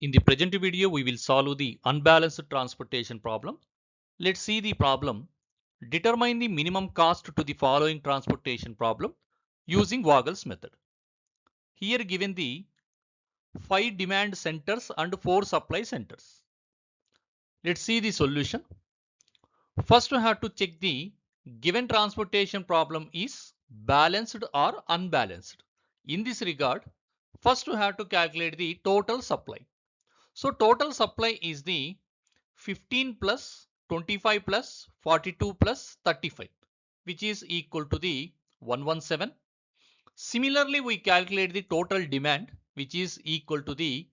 In the present video, we will solve the unbalanced transportation problem. Let's see the problem. Determine the minimum cost to the following transportation problem using Vogel's method. Here given the 5 demand centers and 4 supply centers. Let's see the solution. First, we have to check the given transportation problem is balanced or unbalanced. In this regard, first we have to calculate the total supply. So total supply is the 15 plus 25 plus 42 plus 35, which is equal to the 117. Similarly, we calculate the total demand, which is equal to the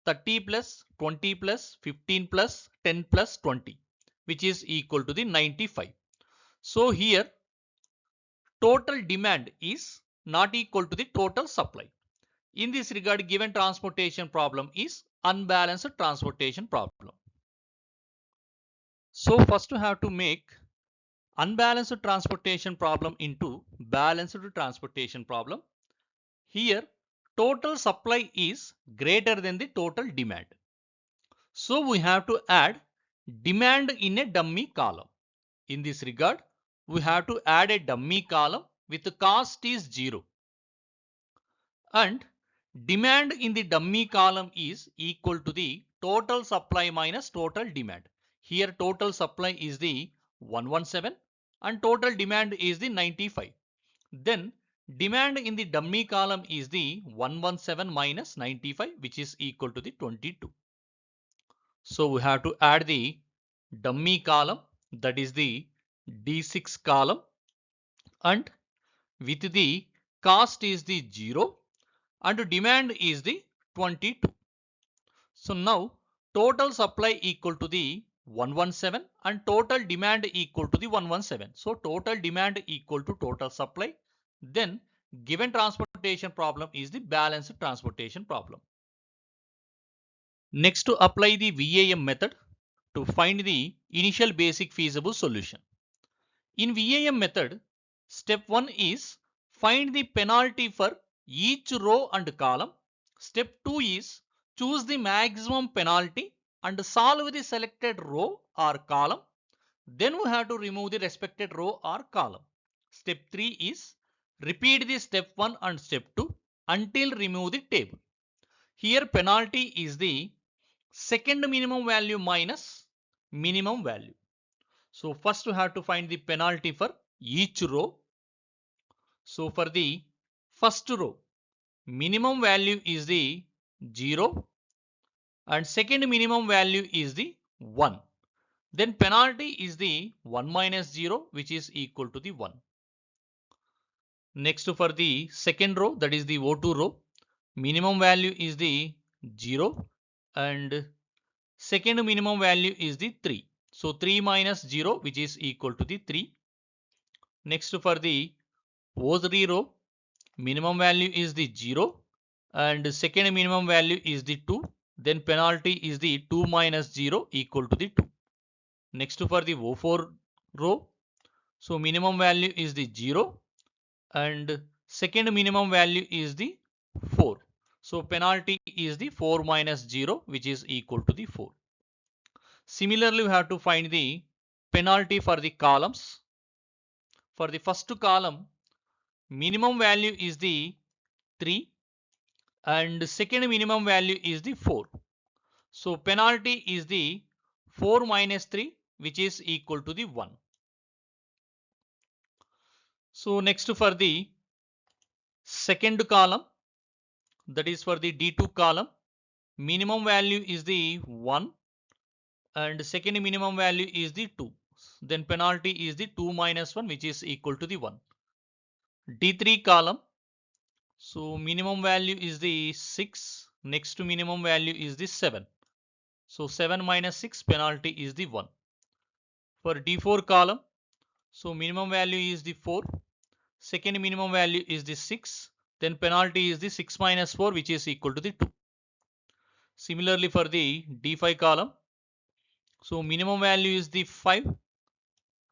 30 plus 20 plus 15 plus 10 plus 20, which is equal to the 95. So here total demand is not equal to the total supply. In this regard, given transportation problem is unbalanced transportation problem. So first we have to make unbalanced transportation problem into balanced transportation problem. Here total supply is greater than the total demand. So we have to add demand in a dummy column. In this regard, we have to add a dummy column with the cost is 0. And demand in the dummy column is equal to the total supply minus total demand. Here total supply is the 117 and total demand is the 95. Then demand in the dummy column is the 117 minus 95, which is equal to the 22. So we have to add the dummy column, that is the D6 column, and with the cost is the 0 and demand is the 22. So now total supply equal to the 117 and total demand equal to the 117. So total demand equal to total supply. Then given transportation problem is the balanced transportation problem. Next, to apply the VAM method to find the initial basic feasible solution. In VAM method, step 1 is find the penalty for each row and column. Step 2 is choose the maximum penalty and solve the selected row or column. Then we have to remove the respected row or column. Step 3 is repeat the step 1 and step 2 until remove the table. Here penalty is the second minimum value minus minimum value. So first we have to find the penalty for each row. So for the first row, minimum value is the 0 and second minimum value is the 1. Then penalty is the 1 minus 0, which is equal to the 1. Next for the second row, that is the O2 row, minimum value is the 0 and second minimum value is the 3. So 3 minus 0, which is equal to the 3. Next for the O3 row, minimum value is the 0 and second minimum value is the 2. Then penalty is the 2 minus 0 equal to the 2. Next for the O4 row, so minimum value is the 0 and second minimum value is the 4. So penalty is the 4 minus 0, which is equal to the 4. Similarly, we have to find the penalty for the columns. For the first column, minimum value is the 3 and second minimum value is the 4. So penalty is the 4 minus 3, which is equal to the 1. So next for the second column, that is for the D2 column, minimum value is the 1 and second minimum value is the 2. Then penalty is the 2 minus 1, which is equal to the 1. D3 column, so minimum value is the 6, next to minimum value is the 7. So 7 minus 6, penalty is the 1. For D4 column, so minimum value is the 4, second minimum value is the 6, then penalty is the 6 minus 4, which is equal to the 2. Similarly for the D5 column, so minimum value is the 5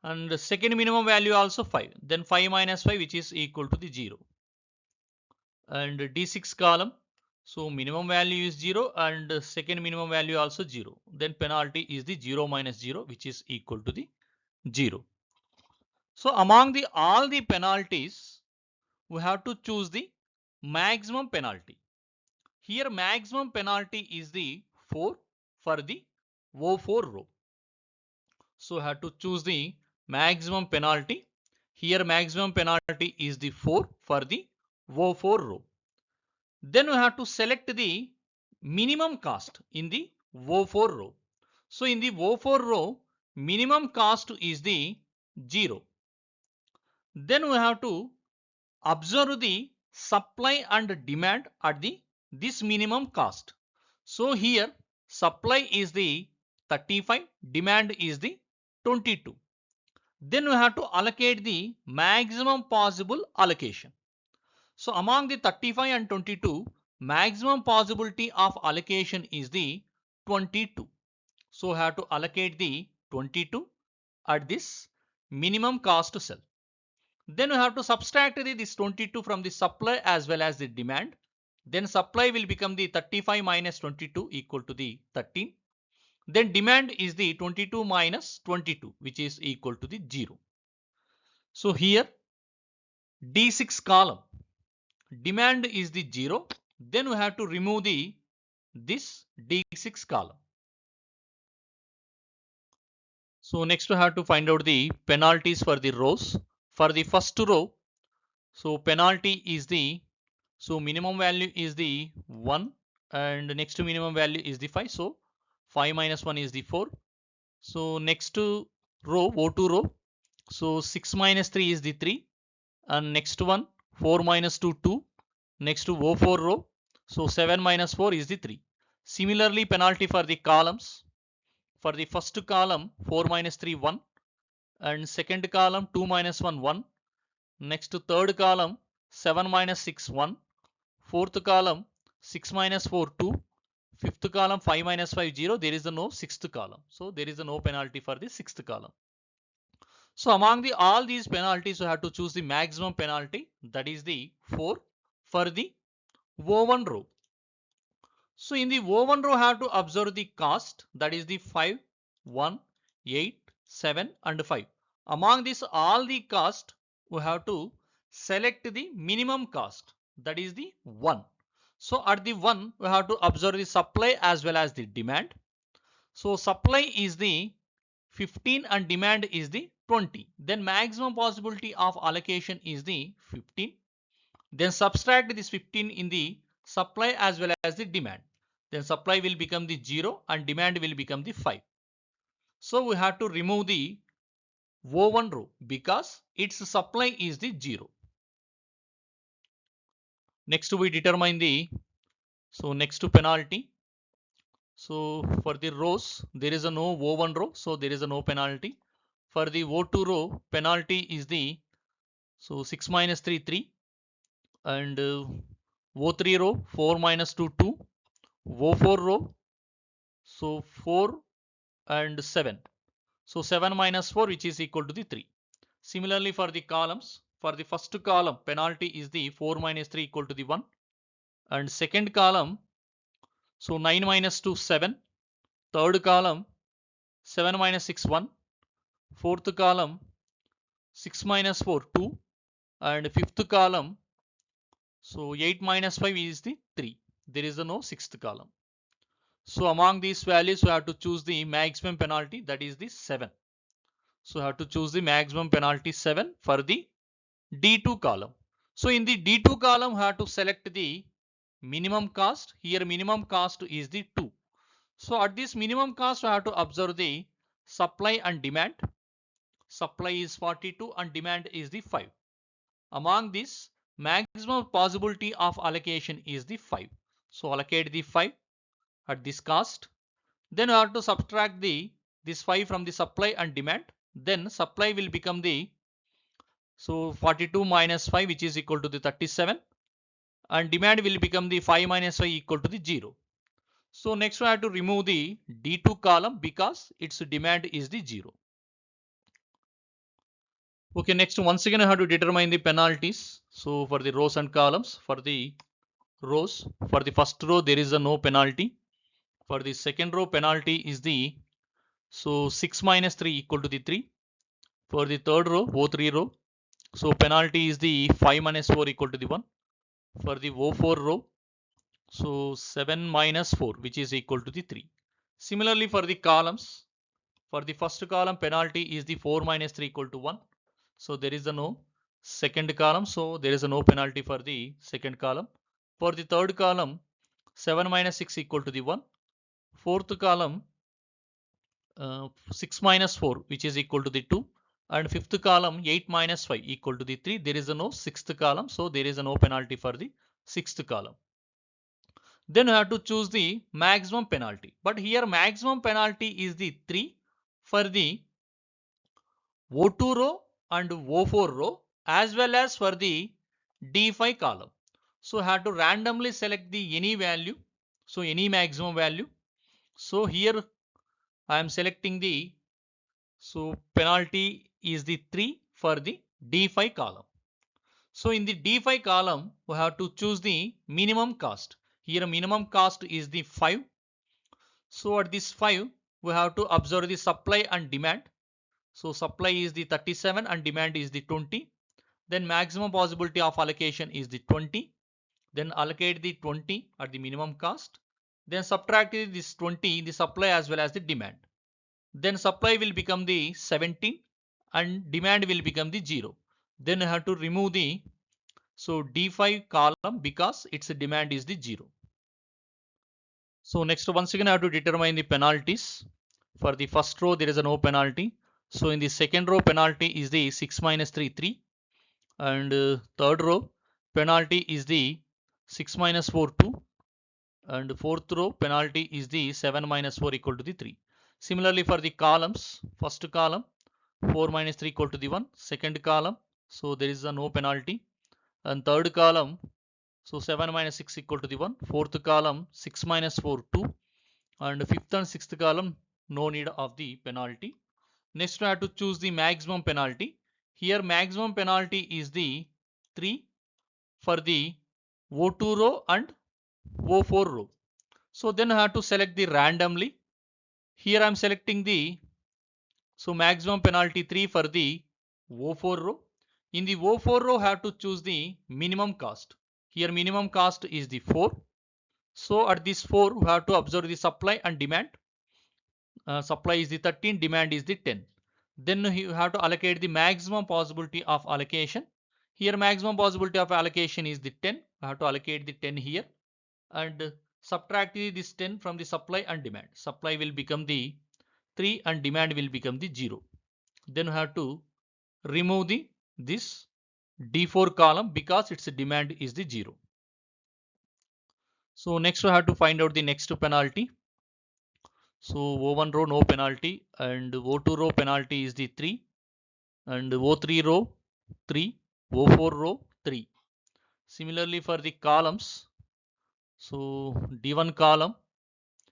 and the second minimum value also 5, then 5 minus 5, which is equal to the 0. And D6 column, So minimum value is 0 and second minimum value also 0. Then penalty is the 0 minus 0, which is equal to the 0. So among the all the penalties, we have to choose the maximum penalty. Here maximum penalty is the 4 for the O4 row. So I have to choose the maximum penalty. Here maximum penalty is the 4 for the O4 row. Then we have to select the minimum cost in the O4 row. So in the O4 row, minimum cost is the 0. Then we have to observe the supply and demand at this minimum cost. So here supply is the 35, demand is the 22. Then we have to allocate the maximum possible allocation. So among the 35 and 22, maximum possibility of allocation is the 22. So we have to allocate the 22 at this minimum cost cell. Then we have to subtract this 22 from the supply as well as the demand. Then supply will become the 35 minus 22 equal to the 13. Then demand is the 22 minus 22, which is equal to the 0. So here D6 column, demand is the 0. Then we have to remove this D6 column. So next we have to find out the penalties for the rows. For the first row, so penalty is the, so minimum value is the 1 and next to minimum value is the 5. So 5 minus 1 is the 4. So next to row, O2 row, so 6 minus 3 is the 3 and next one 4 minus 2, 2. Next to O4 row, so 7 minus 4 is the 3. Similarly, penalty for the columns. For the first column, 4 minus 3, 1. And second column, 2 minus 1, 1. Next to third column, 7 minus 6, 1. Fourth column, 6 minus 4, 2. Fifth column, 5 minus 5, 0. There is no sixth column. So there is no penalty for the sixth column. So among all these penalties, you have to choose the maximum penalty. That is the 4 for the O1 row. So in the O1 row, have to observe the cost, that is the 5, 1, 8, 7 and 5. Among this all the cost, we have to select the minimum cost, that is the 1. So at the 1, we have to observe the supply as well as the demand. So supply is the 15 and demand is the 20. Then maximum possibility of allocation is the 15. Then subtract this 15 in the supply as well as the demand. Then supply will become the 0 and demand will become the 5. So we have to remove the O1 row because its supply is the 0. Next we determine the, so next to penalty. So for the rows, there is a no O1 row, so there is a no penalty. For the O2 row, penalty is the, so 6 minus 3, 3. And O3 row, 4 minus 2, 2. O4 row, so 4 and 7. So 7 minus 4, which is equal to the 3. Similarly for the columns, for the first column, penalty is the 4 minus 3 equal to the 1. And second column, so 9 minus 2, 7. Third column, 7 minus 6, 1. Fourth column, 6 minus 4, 2. And fifth column, so 8 minus 5 is the 3. There is no sixth column. So among these values, we have to choose the maximum penalty, that is the 7. So I have to choose the maximum penalty 7 for the D2 column. So in the D2 column, we have to select the minimum cost. Here minimum cost is the 2. So at this minimum cost, we have to observe the supply and demand. Supply is 42 and demand is the 5. Among this, maximum possibility of allocation is the 5. So allocate the 5 at this cost. Then we have to subtract this 5 from the supply and demand. Then supply will become the, so 42 minus 5, which is equal to the 37. And demand will become the 5 minus 5 equal to the 0. So next we have to remove the D2 column because its demand is the 0. Okay, next once again I have to determine the penalties. So for the rows and columns, for the rows. For the first row there is a no penalty. For the second row penalty is the 6 minus 3 equal to the 3. For the third row O3 row, so penalty is the 5 minus 4 equal to the 1. For the O4 row, so 7 minus 4 which is equal to the 3. Similarly for the columns, for the first column penalty is the 4 minus 3 equal to 1. So there is a no. Second column, so there is a no penalty for the second column. For the third column, 7 minus 6 equal to the 1. Fourth column, 6 minus 4 which is equal to the 2. And fifth column, 8 minus 5 equal to the 3. There is a no sixth column, so there is a no penalty for the sixth column. Then you have to choose the maximum penalty. But here maximum penalty is the 3 for the O2 row and O4 row as well as for the D5 column. So I have to randomly select the any value. So any maximum value. So here I am selecting the, so penalty is the 3 for the D5 column. So in the D5 column, we have to choose the minimum cost. Here minimum cost is the 5. So at this 5, we have to observe the supply and demand. So supply is the 37 and demand is the 20. Then maximum possibility of allocation is the 20. Then allocate the 20 at the minimum cost. Then subtract this 20, the supply as well as the demand. Then supply will become the 17 and demand will become the 0. Then you have to remove the, so D5 column because its demand is the 0. So next once again I have to determine the penalties. For the first row there is a no penalty. So in the second row penalty is the 6 minus 3 3. And third row penalty is the 6 minus 4 2. And fourth row penalty is the 7 minus 4 equal to the 3. Similarly for the columns, first column 4 minus 3 equal to the 1. Second column, so there is a no penalty. And third column, so 7 minus 6 equal to the 1. Fourth column 6 minus 4 2. And fifth and sixth column no need of the penalty. Next we have to choose the maximum penalty. Here maximum penalty is the 3 for the O2 row and O4 row. So then I have to select the randomly. Here I am selecting the, so maximum penalty 3 for the O4 row. In the O4 row I have to choose the minimum cost. Here minimum cost is the 4. So at this 4 we have to observe the supply and demand. Supply is the 13, demand is the 10. Then you have to allocate the maximum possibility of allocation. Here maximum possibility of allocation is the 10. I have to allocate the 10 here and subtract this 10 from the supply and demand. Supply will become the 3 and demand will become the 0. Then you have to remove this D4 column because its demand is the 0. So next we have to find out the next penalty. So O1 row no penalty and O2 row penalty is the 3 and O3 row 3, O4 row 3. Similarly for the columns, so D1 column,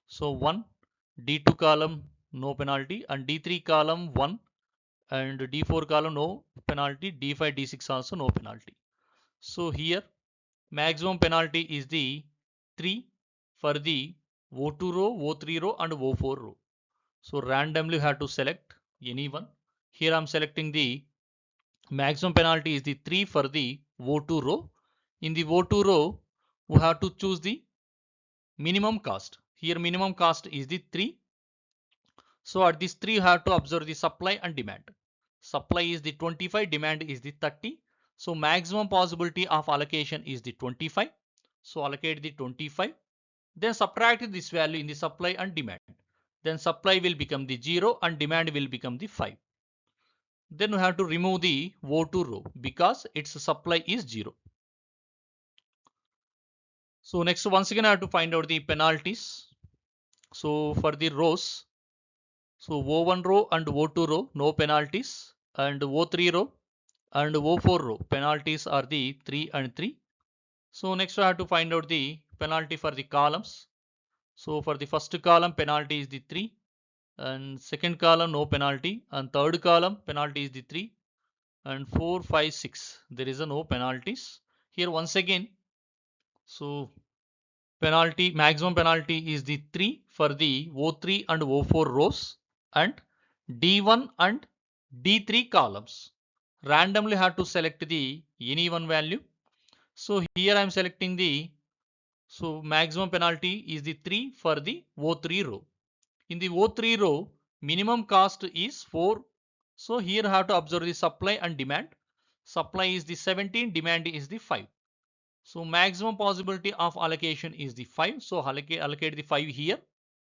so 1, D2 column no penalty and D3 column 1 and D4 column no penalty, D5, D6 also no penalty. So here maximum penalty is the 3 for the O2 row, O3 row and O4 row. So randomly you have to select any one. Here I am selecting the maximum penalty is the 3 for the O2 row. In the O2 row, we have to choose the minimum cost. Here minimum cost is the 3. So at this 3 you have to observe the supply and demand. Supply is the 25, demand is the 30. So maximum possibility of allocation is the 25. So allocate the 25. Then subtract this value in the supply and demand. Then supply will become the 0 and demand will become the 5. Then we have to remove the O2 row because its supply is 0. So next once again I have to find out the penalties. So for the rows, so O1 row and O2 row no penalties and O3 row and O4 row penalties are the 3 and 3. So next I have to find out the penalty for the columns. So for the first column penalty is the 3 and second column no penalty and third column penalty is the 3 and 4, 5, 6 there is a no penalties. Here once again, So penalty, maximum penalty is the 3 for the O3 and O4 rows and D1 and D3 columns. Randomly have to select the any one value. So here I am selecting the, so maximum penalty is the 3 for the O3 row. In the O3 row, minimum cost is 4. So here I have to observe the supply and demand. Supply is the 17, demand is the 5. So maximum possibility of allocation is the 5. So allocate the 5 here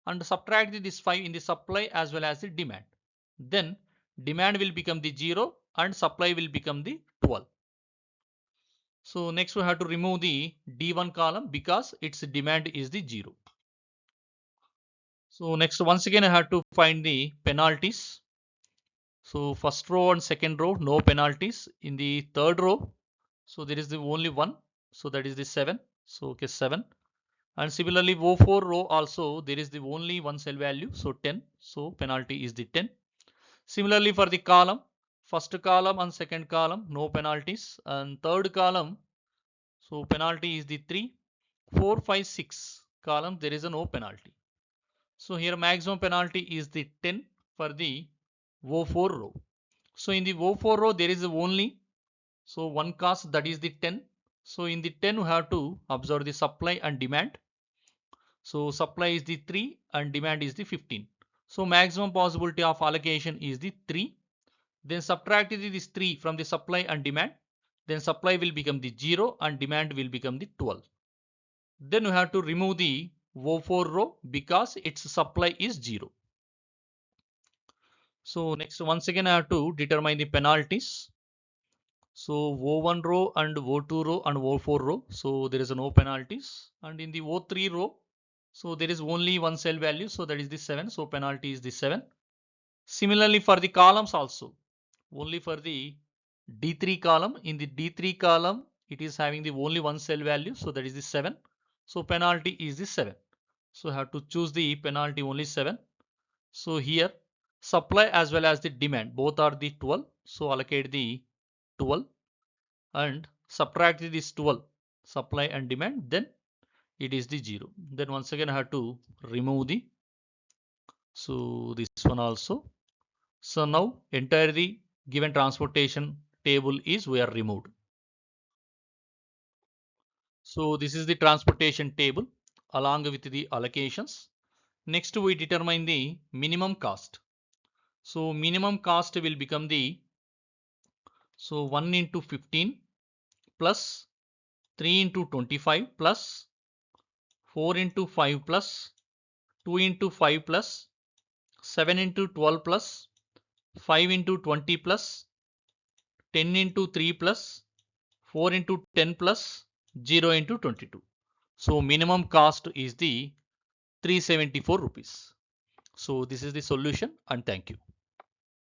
and subtract this 5 in the supply as well as the demand. Then demand will become the 0 and supply will become the 12. So next we have to remove the D1 column because its demand is the 0. So next once again I have to find the penalties. So first row and second row no penalties. In the third row, so there is the only one, so that is the 7. So okay, 7. And similarly O4 row also there is the only one cell value, so 10. So penalty is the 10. Similarly for the column, first column and second column no penalties, and third column, so penalty is the 3. 4, 5, 6 column there is a no penalty. So here maximum penalty is the 10 for the O4 row. So in the O4 row there is only, so one cost, that is the 10. So in the 10 we have to observe the supply and demand. So supply is the 3 and demand is the 15. So maximum possibility of allocation is the 3. Then subtract this 3 from the supply and demand. Then supply will become the 0 and demand will become the 12. Then we have to remove the O4 row because its supply is 0. So next once again I have to determine the penalties. So O1 row and O2 row and O4 row, so there is no penalties. And in the O3 row, so there is only one cell value, so that is the 7. So penalty is the 7. Similarly for the columns also, only for the D3 column, in the D3 column it is having the only one cell value, so that is the 7. So penalty is the 7. So I have to choose the penalty only 7. So here supply as well as the demand both are the 12. So allocate the 12 and subtract this 12 supply and demand, then it is the 0. Then once again I have to remove the, so this one also. So now entirely given transportation table is we are removed. So this is the transportation table along with the allocations. Next we determine the minimum cost. So minimum cost will become the, so 1 into 15 plus 3 into 25 plus 4 into 5 plus 2 into 5 plus 7 into 12 plus 5 into 20 plus 10 into 3 plus 4 into 10 plus 0 into 22. So minimum cost is the 374 rupees. So this is the solution and thank you.